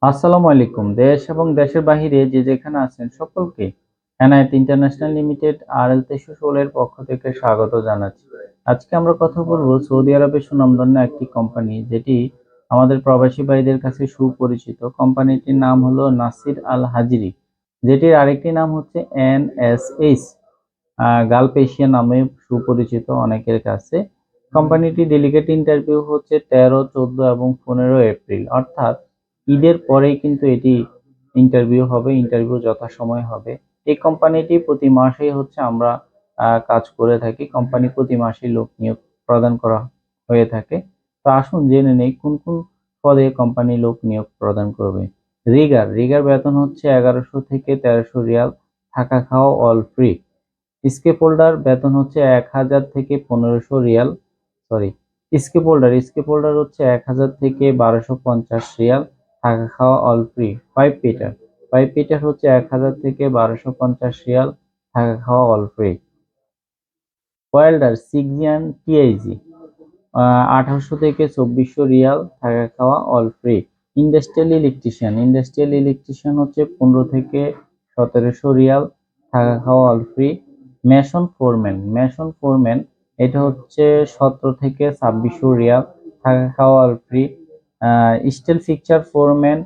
আসসালামু আলাইকুম। দেশ এবং দেশের বাহিরে যে যেখানে আছেন সকলকে এনায়েত ইন্টারন্যাশনাল লিমিটেড RL 316 এর পক্ষ থেকে স্বাগত জানাচ্ছি। আজকে আমরা কথা বলবো সৌদি আরবের সুনামধন্য একটি কোম্পানি যেটি আমাদের প্রবাসী ভাইদের কাছে সুপরিচিত। কোম্পানিটির নাম হলো নাসির আল হাজিরি, যেটির আরেকটি নাম হচ্ছে NSH গালফ এশিয়া নামে সুপরিচিত অনেকের কাছে। কোম্পানিটি ডেলিগেট ইন্টারভিউ হচ্ছে 13, 14 এবং 15 এপ্রিল, অর্থাৎ ঈদের পরেই কিন্তু এটি ইন্টারভিউ হবে, ইন্টারভিউ যথাসময়ে হবে। এই কোম্পানিটি প্রতি মাসেই হচ্ছে আমরা কাজ করে থাকি। কোম্পানি প্রতি মাসেই লোক নিয়োগ প্রদান করা হয়ে থাকে। তো আসুন জেনে নেই কোন কোন পদে কোম্পানি লোক নিয়োগ প্রদান করবে। রিগার বেতন হচ্ছে 1100 থেকে 1300 রিয়াল, থাকা খাওয়া অল ফ্রি। স্কেপ হোল্ডার বেতন হচ্ছে 1000 থেকে 1500 রিয়াল, সরি, স্কেপ হোল্ডার হচ্ছে 1000 থেকে 1250 রিয়াল, থাকা খাওয়া অল ফ্রি। পাইপ পিটার হচ্ছে 1000 থেকে 1250 রিয়াল, থাকা খাওয়া অল ফ্রি। ওয়েল্ডার সিগজিয়ান টিআইজি 1800 থেকে 2400 রিয়াল, থাকা খাওয়া অল ফ্রি। ইন্ডাস্ট্রিয়াল ইলেকট্রিশিয়ান হচ্ছে 15 থেকে 1700 রিয়াল, থাকা খাওয়া অল ফ্রি। মেশন ফোরম্যান এটা হচ্ছে 17 থেকে 2600 রিয়াল, থাকা খাওয়া all free. Still fixer foreman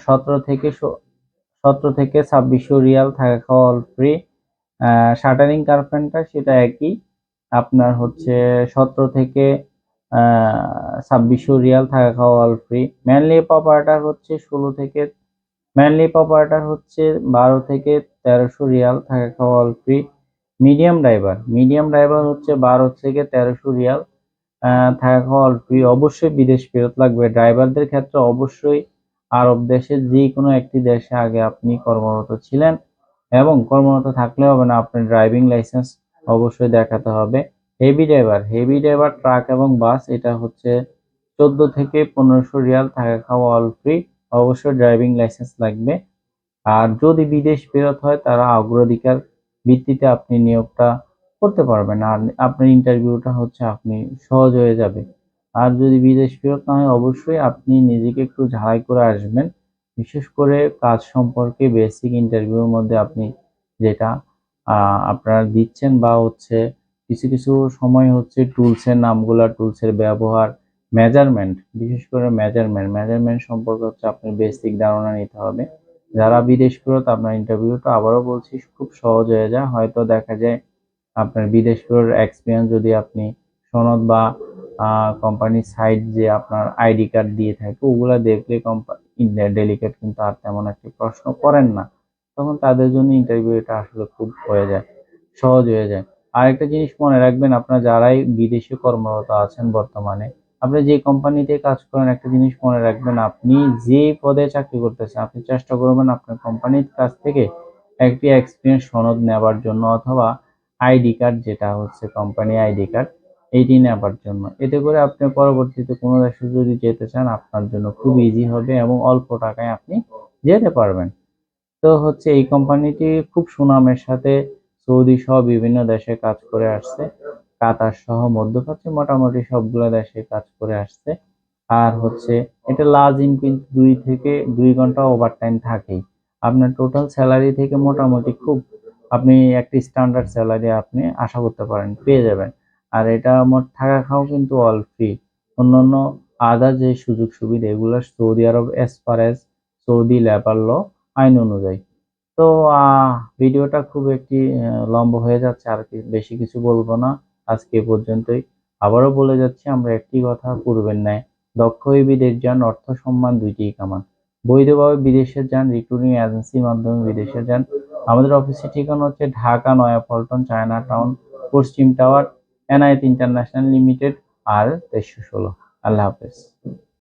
17 থেকে 2600 রিয়াল, থাকা খাওয়া অল ফ্রি। শাটারিং কার্পেন্টার সেটা একই, আপনার হচ্ছে 17 থেকে 2600 রিয়াল, থাকা খাওয়া অল ফ্রি। ম্যানলি অপারেটর হচ্ছে 12 থেকে 1300 রিয়াল, থাকা খাওয়া অল ফ্রি। মিডিয়াম ড্রাইভার হচ্ছে 12 থেকে 1300 রিয়াল, থাকা খাওয়া অল ফ্রি। অবশ্যই বিদেশ ফেরত লাগবে ড্রাইভারদের ক্ষেত্রে। অবশ্যই আরব দেশের যে কোনো একটি দেশে আগে আপনি কর্মরত ছিলেন, এবং কর্মরত থাকলে হবে না, আপনার ড্রাইভিং লাইসেন্স অবশ্যই দেখাতে হবে। হেভি ড্রাইভার ট্রাক এবং বাস এটা হচ্ছে 14 থেকে 1500 রিয়াল, থাকা খাওয়া অল ফ্রি। অবশ্যই ড্রাইভিং লাইসেন্স লাগবে। আর যদি বিদেশ ফেরত হয় তারা অগ্রাধিকার ভিত্তিতে আপনি নিয়োগটা করতে পারবেন, আর আপনার ইন্টারভিউটা হচ্ছে আপনি সহজ হয়ে যাবে। আর যদি বিদেশ ফেরত না হয় অবশ্যই আপনি নিজেকে একটু ঝালাই করে আসবেন। বিশেষ করে কাজ সম্পর্কে বেসিক ইন্টারভিউর মধ্যে আপনি যেটা আপনারা দিচ্ছেন, বা হচ্ছে কিছু কিছু সময় হচ্ছে টুলসের নামগুলা, টুলসের ব্যবহার, বিশেষ করে মেজারমেন্ট সম্পর্কে হচ্ছে আপনার বেসিক ধারণা নিতে হবে। যারা বিদেশ ফেরত আপনার ইন্টারভিউটা আবারও বলছি খুব সহজ হয়ে যায়। হয়তো দেখা যায় আপনার বিদেশ ফেরত এক্সপিরিয়েন্স যদি আপনি সনদ বা কোম্পানির সাইট যে আপনার আইডি কার্ড দিয়ে থাকে ওগুলা দেখলে কোম্পানি ডেলিগেট কিন্তু আর তেমন একটি প্রশ্ন করেন না। তখন তাদের জন্য ইন্টারভিউটা আসলে খুব সহজ হয়ে যায়। আরেকটা জিনিস মনে রাখবেন, আপনার যারাই বিদেশে কর্মরত আছেন বর্তমানে, আপনি যে কোম্পানিতে কাজ করেন একটা জিনিস মনে রাখবেন, আপনি যে পদে চাকরি করতেছেন আপনি চেষ্টা করবেন আপনার কোম্পানির কাছ থেকে একটি এক্সপিরিয়েন্স সনদ নেবার জন্য, অথবা আইডি কার্ড যেটা হচ্ছে কোম্পানি আইডি কার্ড, এইটি নেবার জন্য। এতে করে আপনি পরবর্তীতে কোনো দেশে যদি যেতে চান আপনার জন্য খুব ইজি হবে এবং অল্প টাকায় আপনি যেতে পারবেন। তো হচ্ছে এই কোম্পানিটি খুব সুনামের সাথে সৌদি সহ বিভিন্ন দেশে কাজ করে আসছে। কাতার সহ মধ্যপ্রাচ্যে মোটামুটি সবগুলো দেশে কাজ করে আসছে। আর হচ্ছে এটা লাজিম কিন্তু 2 ঘন্টা ওভারটাইম থাকেই। আপনার টোটাল স্যালারি থেকে মোটামুটি খুব আপনি একটি স্ট্যান্ডার্ড স্যালারি আপনি আশা করতে পারেন, পেয়ে যাবেন। আর এটা মোট থাকা খাওয়া কিন্তু অল ফ্রি। অন্যান্য আদার যে সুযোগ সুবিধা এগুলো Saudi Arab as per as Saudi labour law আইন অনুযায়ী। তো ভিডিওটা খুব একটি লম্বা হয়ে যাচ্ছে, আর বেশি কিছু বলবো না। আজকে এ পর্যন্তই। আবারও বলে যাচ্ছি আমরা একটি কথা, পূর্বের ন্যায় দক্ষ হয়ে বিদেশ যান, অর্থ সম্মান দুইটিই কামান। বৈধভাবে বিদেশে যান, রিক্রুটিং এজেন্সির মাধ্যমে বিদেশে যান। আমাদের অফিসের ঠিকানা হচ্ছে ঢাকা নয়াপল্টন, চায়না টাউন, পশ্চিম টাওয়ার, এনায়েত ইন্টারন্যাশনাল লিমিটেড, আর 1316। আল্লাহ হাফেজ।